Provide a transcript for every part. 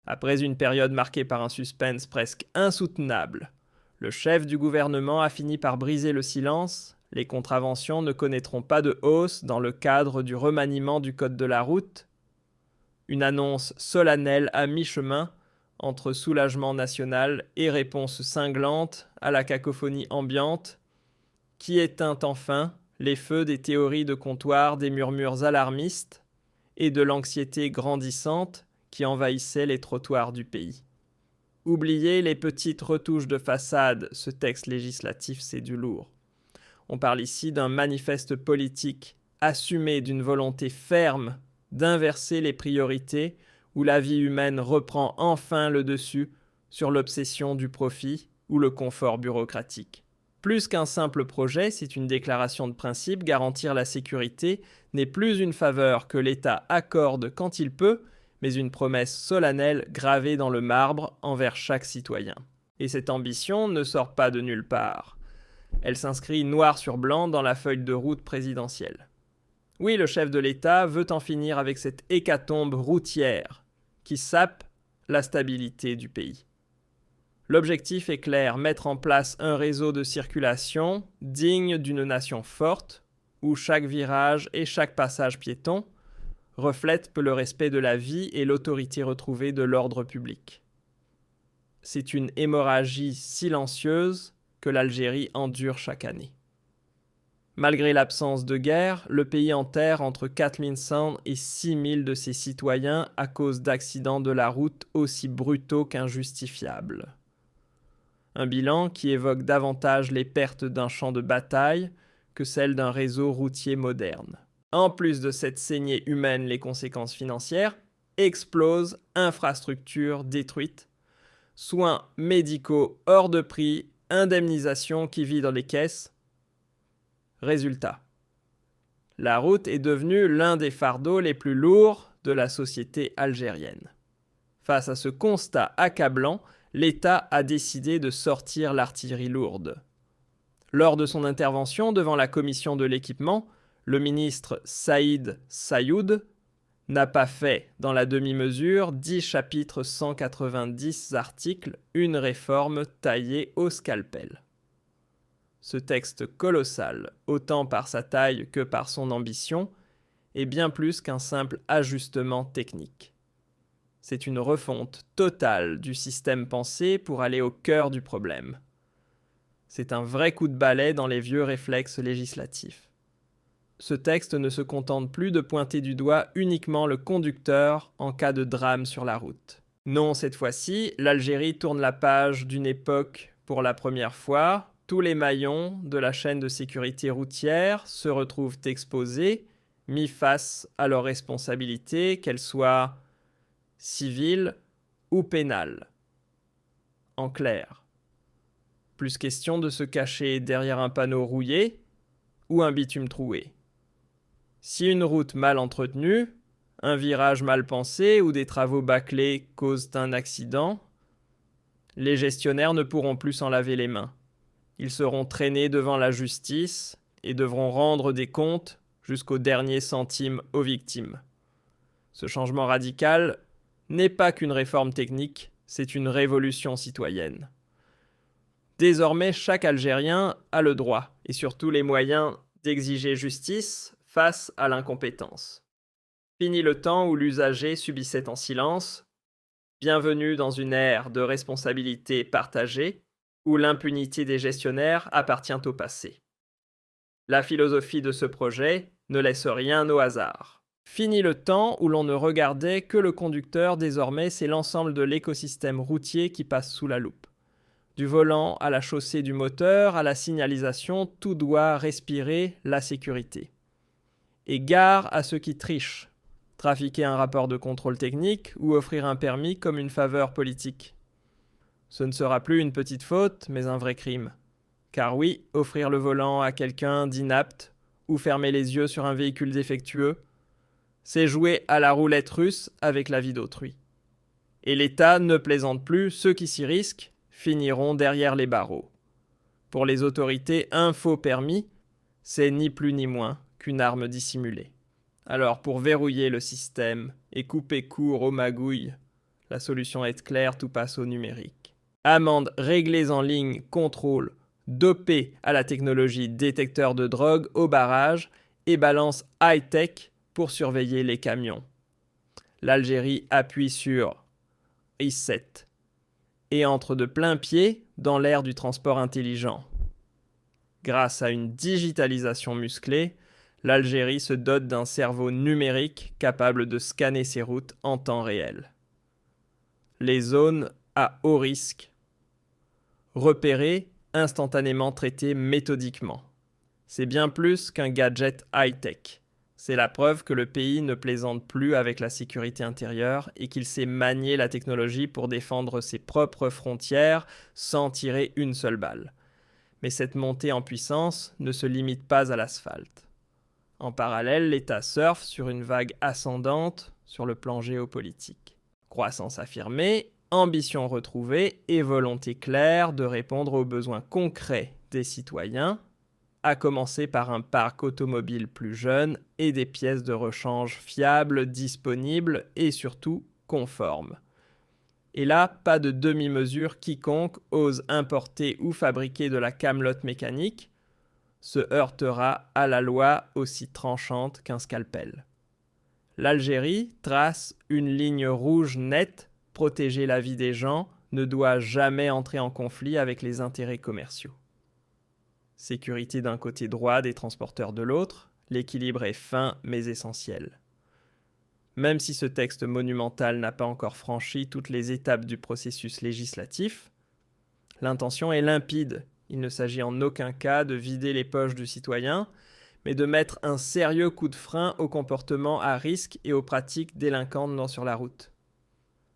Après une période marquée par un suspense presque insoutenable, le chef du gouvernement a fini par briser le silence. Les contraventions ne connaîtront pas de hausse dans le cadre du remaniement du code de la route. Une annonce solennelle à mi-chemin entre soulagement national et réponse cinglante à la cacophonie ambiante, qui éteint enfin les feux des théories de comptoir, des murmures alarmistes et de l'anxiété grandissante qui envahissait les trottoirs du pays. Oubliez les petites retouches de façade, ce texte législatif c'est du lourd. On parle ici d'un manifeste politique assumé d'une volonté ferme d'inverser les priorités où la vie humaine reprend enfin le dessus sur l'obsession du profit ou le confort bureaucratique. Plus qu'un simple projet, c'est une déclaration de principe, garantir la sécurité n'est plus une faveur que l'État accorde quand il peut, mais une promesse solennelle gravée dans le marbre envers chaque citoyen. Et cette ambition ne sort pas de nulle part. Elle s'inscrit noir sur blanc dans la feuille de route présidentielle. Oui, le chef de l'État veut en finir avec cette hécatombe routière qui sape la stabilité du pays. L'objectif est clair, mettre en place un réseau de circulation digne d'une nation forte, où chaque virage et chaque passage piéton reflètent le respect de la vie et l'autorité retrouvée de l'ordre public. C'est une hémorragie silencieuse que l'Algérie endure chaque année. Malgré l'absence de guerre, le pays enterre entre 4500 et 6000 de ses citoyens à cause d'accidents de la route aussi brutaux qu'injustifiables. Un bilan qui évoque davantage les pertes d'un champ de bataille que celles d'un réseau routier moderne. En plus de cette saignée humaine, les conséquences financières explosent, infrastructures détruites, soins médicaux hors de prix, indemnisation qui vit dans les caisses. Résultat. La route est devenue l'un des fardeaux les plus lourds de la société algérienne. Face à ce constat accablant, l'État a décidé de sortir l'artillerie lourde. Lors de son intervention devant la commission de l'équipement, le ministre Saïd Sayoud n'a pas fait, dans la demi-mesure, 10 chapitres 190 articles, une réforme taillée au scalpel. Ce texte colossal, autant par sa taille que par son ambition, est bien plus qu'un simple ajustement technique. C'est une refonte totale du système pensé pour aller au cœur du problème. C'est un vrai coup de balai dans les vieux réflexes législatifs. Ce texte ne se contente plus de pointer du doigt uniquement le conducteur en cas de drame sur la route. Non, cette fois-ci, l'Algérie tourne la page d'une époque pour la première fois. Tous les maillons de la chaîne de sécurité routière se retrouvent exposés, mis face à leurs responsabilités, qu'elles soient civiles ou pénales. En clair, plus question de se cacher derrière un panneau rouillé ou un bitume troué. Si une route mal entretenue, un virage mal pensé ou des travaux bâclés causent un accident, les gestionnaires ne pourront plus s'en laver les mains. Ils seront traînés devant la justice et devront rendre des comptes jusqu'au dernier centime aux victimes. Ce changement radical n'est pas qu'une réforme technique, c'est une révolution citoyenne. Désormais, chaque Algérien a le droit et surtout les moyens d'exiger justice face à l'incompétence. Fini le temps où l'usager subissait en silence. Bienvenue dans une ère de responsabilité partagée où l'impunité des gestionnaires appartient au passé. La philosophie de ce projet ne laisse rien au hasard. Fini le temps où l'on ne regardait que le conducteur, désormais c'est l'ensemble de l'écosystème routier qui passe sous la loupe. Du volant à la chaussée du moteur, à la signalisation, tout doit respirer la sécurité. Et gare à ceux qui trichent, trafiquer un rapport de contrôle technique ou offrir un permis comme une faveur politique. Ce ne sera plus une petite faute, mais un vrai crime. Car oui, offrir le volant à quelqu'un d'inapte ou fermer les yeux sur un véhicule défectueux, c'est jouer à la roulette russe avec la vie d'autrui. Et l'État ne plaisante plus, ceux qui s'y risquent finiront derrière les barreaux. Pour les autorités, un faux permis, c'est ni plus ni moins qu'une arme dissimulée. Alors pour verrouiller le système et couper court aux magouilles, La solution est claire, tout passe au numérique. Amendes réglées en ligne, contrôle dopé à la technologie détecteur de drogue au barrage et balance high-tech pour surveiller les camions. L'Algérie appuie sur Reset et entre de plein pied dans l'ère du transport intelligent. Grâce à une digitalisation musclée, l'Algérie se dote d'un cerveau numérique capable de scanner ses routes en temps réel. Les zones à haut risque. Repérées, instantanément traitées méthodiquement. C'est bien plus qu'un gadget high-tech. C'est la preuve que le pays ne plaisante plus avec la sécurité intérieure et qu'il sait manier la technologie pour défendre ses propres frontières sans tirer une seule balle. Mais cette montée en puissance ne se limite pas à l'asphalte. En parallèle, l'État surfe sur une vague ascendante sur le plan géopolitique. Croissance affirmée, ambition retrouvée et volonté claire de répondre aux besoins concrets des citoyens, à commencer par un parc automobile plus jeune et des pièces de rechange fiables, disponibles et surtout conformes. Et là, pas de demi-mesure, quiconque ose importer ou fabriquer de la camelote mécanique se heurtera à la loi aussi tranchante qu'un scalpel. L'Algérie trace une ligne rouge nette, protéger la vie des gens ne doit jamais entrer en conflit avec les intérêts commerciaux. Sécurité d'un côté, droit des transporteurs de l'autre, l'équilibre est fin mais essentiel. Même si ce texte monumental n'a pas encore franchi toutes les étapes du processus législatif, l'intention est limpide. Il ne s'agit en aucun cas de vider les poches du citoyen, mais de mettre un sérieux coup de frein aux comportements à risque et aux pratiques délinquantes sur la route.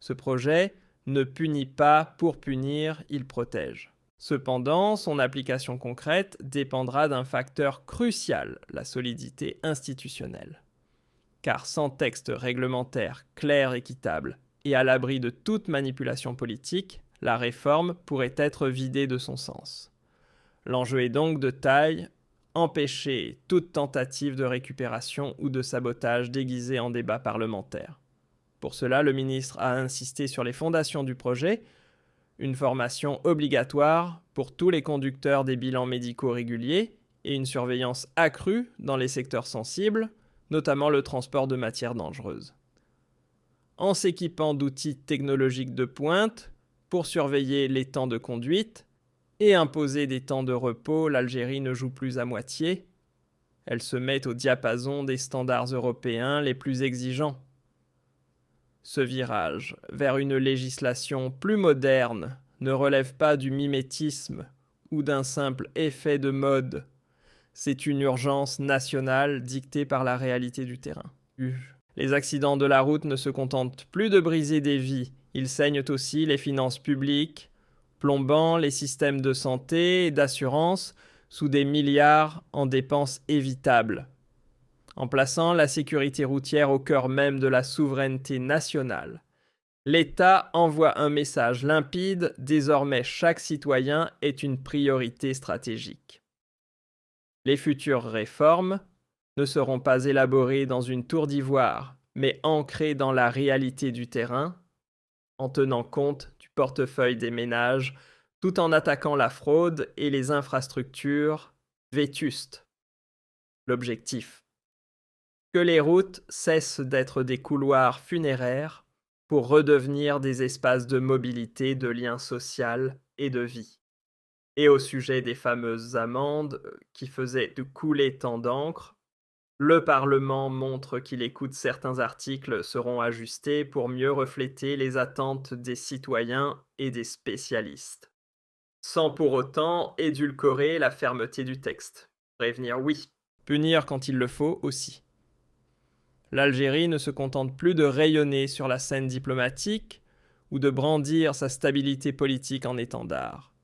Ce projet ne punit pas pour punir, il protège. Cependant, son application concrète dépendra d'un facteur crucial, la solidité institutionnelle. Car sans texte réglementaire clair, équitable et à l'abri de toute manipulation politique, la réforme pourrait être vidée de son sens. L'enjeu est donc de taille, empêcher toute tentative de récupération ou de sabotage déguisé en débat parlementaire. Pour cela, le ministre a insisté sur les fondations du projet, une formation obligatoire pour tous les conducteurs des bilans médicaux réguliers et une surveillance accrue dans les secteurs sensibles, notamment le transport de matières dangereuses. En s'équipant d'outils technologiques de pointe pour surveiller les temps de conduite et imposer des temps de repos, l'Algérie ne joue plus à moitié. Elle se met au diapason des standards européens les plus exigeants. Ce virage vers une législation plus moderne ne relève pas du mimétisme ou d'un simple effet de mode. C'est une urgence nationale dictée par la réalité du terrain. Les accidents de la route ne se contentent plus de briser des vies, ils saignent aussi les finances publiques, plombant les systèmes de santé et d'assurance sous des milliards en dépenses évitables. En plaçant la sécurité routière au cœur même de la souveraineté nationale, l'État envoie un message limpide, désormais chaque citoyen est une priorité stratégique. Les futures réformes ne seront pas élaborées dans une tour d'ivoire, mais ancrées dans la réalité du terrain, en tenant compte du portefeuille des ménages, tout en attaquant la fraude et les infrastructures vétustes. L'objectif: que les routes cessent d'être des couloirs funéraires pour redevenir des espaces de mobilité, de lien social et de vie. Et au sujet des fameuses amendes qui faisaient de couler tant d'encre, le Parlement montre qu'il écoute certains articles seront ajustés pour mieux refléter les attentes des citoyens et des spécialistes, sans pour autant édulcorer la fermeté du texte. Prévenir oui, punir quand il le faut aussi. L'Algérie ne se contente plus de rayonner sur la scène diplomatique ou de brandir sa stabilité politique en étendard.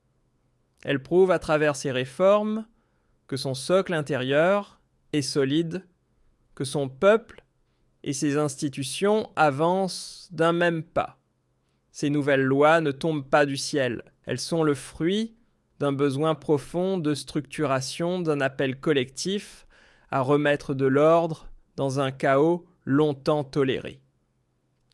Elle prouve à travers ses réformes que son socle intérieur est solide, que son peuple et ses institutions avancent d'un même pas. Ces nouvelles lois ne tombent pas du ciel, elles sont le fruit d'un besoin profond de structuration, d'un appel collectif à remettre de l'ordre dans un chaos longtemps toléré.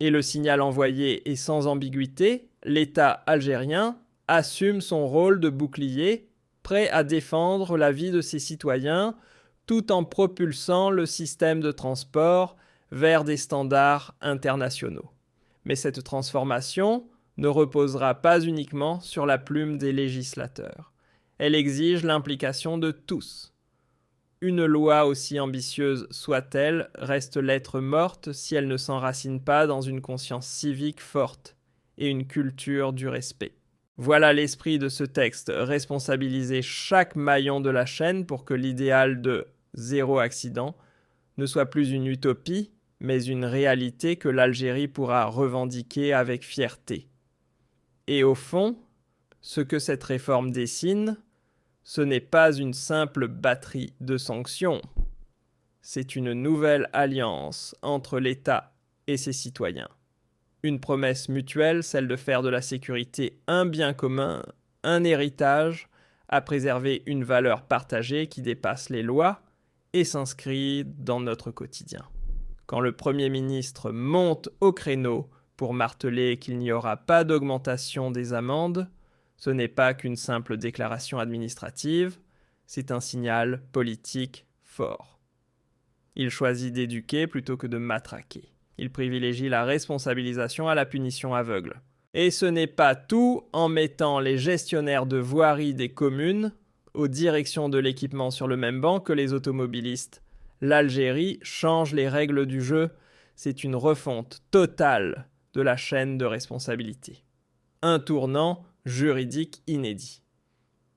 Et le signal envoyé est sans ambiguïté, l'État algérien assume son rôle de bouclier, prêt à défendre la vie de ses citoyens, tout en propulsant le système de transport vers des standards internationaux. Mais cette transformation ne reposera pas uniquement sur la plume des législateurs. Elle exige l'implication de tous. Une loi aussi ambitieuse soit-elle reste lettre morte si elle ne s'enracine pas dans une conscience civique forte et une culture du respect. Voilà l'esprit de ce texte, responsabiliser chaque maillon de la chaîne pour que l'idéal de zéro accident ne soit plus une utopie, mais une réalité que l'Algérie pourra revendiquer avec fierté. Et au fond, ce que cette réforme dessine, ce n'est pas une simple batterie de sanctions. C'est une nouvelle alliance entre l'État et ses citoyens. Une promesse mutuelle, celle de faire de la sécurité un bien commun, un héritage, à préserver une valeur partagée qui dépasse les lois et s'inscrit dans notre quotidien. Quand le Premier ministre monte au créneau pour marteler qu'il n'y aura pas d'augmentation des amendes, ce n'est pas qu'une simple déclaration administrative, c'est un signal politique fort. Il choisit d'éduquer plutôt que de matraquer. Il privilégie la responsabilisation à la punition aveugle. Et ce n'est pas tout en mettant les gestionnaires de voirie des communes aux directions de l'équipement sur le même banc que les automobilistes. L'Algérie change les règles du jeu, c'est une refonte totale de la chaîne de responsabilité. Un tournant juridique inédit.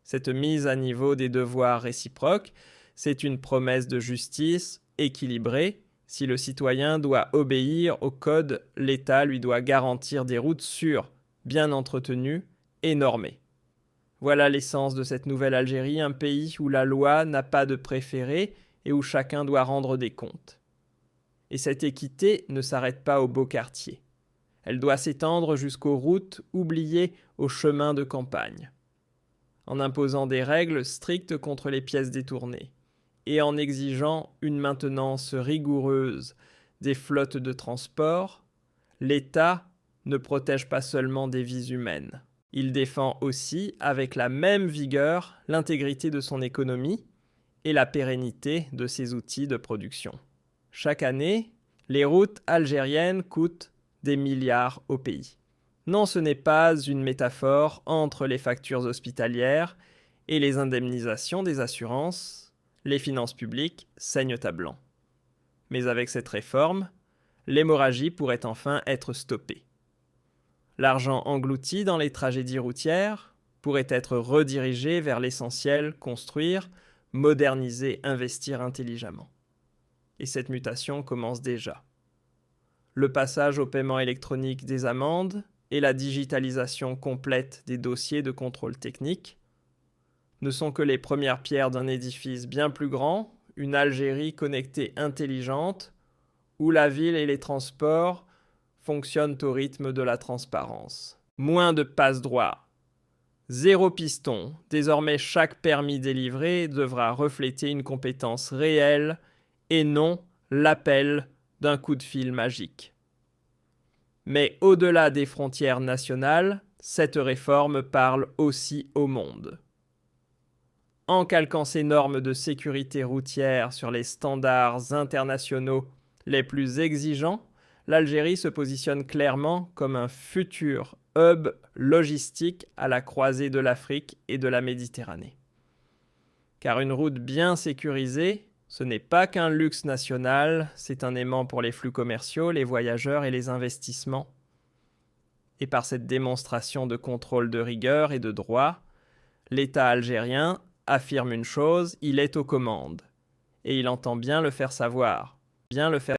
Cette mise à niveau des devoirs réciproques, c'est une promesse de justice équilibrée. Si le citoyen doit obéir au code, l'État lui doit garantir des routes sûres, bien entretenues et normées. Voilà l'essence de cette nouvelle Algérie, un pays où la loi n'a pas de préféré et où chacun doit rendre des comptes. Et cette équité ne s'arrête pas aux beaux quartiers. Elle doit s'étendre jusqu'aux routes oubliées aux chemins de campagne, en imposant des règles strictes contre les pièces détournées et en exigeant une maintenance rigoureuse des flottes de transport. L'État ne protège pas seulement des vies humaines. Il défend aussi, avec la même vigueur, l'intégrité de son économie et la pérennité de ses outils de production. Chaque année, les routes algériennes coûtent des milliards au pays. Non, ce n'est pas une métaphore entre les factures hospitalières et les indemnisations des assurances. Les finances publiques saignent à blanc. Mais avec cette réforme, l'hémorragie pourrait enfin être stoppée. L'argent englouti dans les tragédies routières pourrait être redirigé vers l'essentiel, construire, moderniser, investir intelligemment. Et cette mutation commence déjà. Le passage au paiement électronique des amendes et la digitalisation complète des dossiers de contrôle technique ne sont que les premières pierres d'un édifice bien plus grand, une Algérie connectée intelligente, où la ville et les transports fonctionnent au rythme de la transparence. Moins de passe-droit. Zéro piston. Désormais, chaque permis délivré devra refléter une compétence réelle et non l'appel d'un coup de fil magique. Mais au-delà des frontières nationales, cette réforme parle aussi au monde. En calquant ces normes de sécurité routière sur les standards internationaux les plus exigeants, l'Algérie se positionne clairement comme un futur hub logistique à la croisée de l'Afrique et de la Méditerranée. Car une route bien sécurisée, ce n'est pas qu'un luxe national, c'est un aimant pour les flux commerciaux, les voyageurs et les investissements. Et par cette démonstration de contrôle de rigueur et de droit, l'État algérien affirme une chose, il est aux commandes. Et il entend bien le faire savoir, bien le faire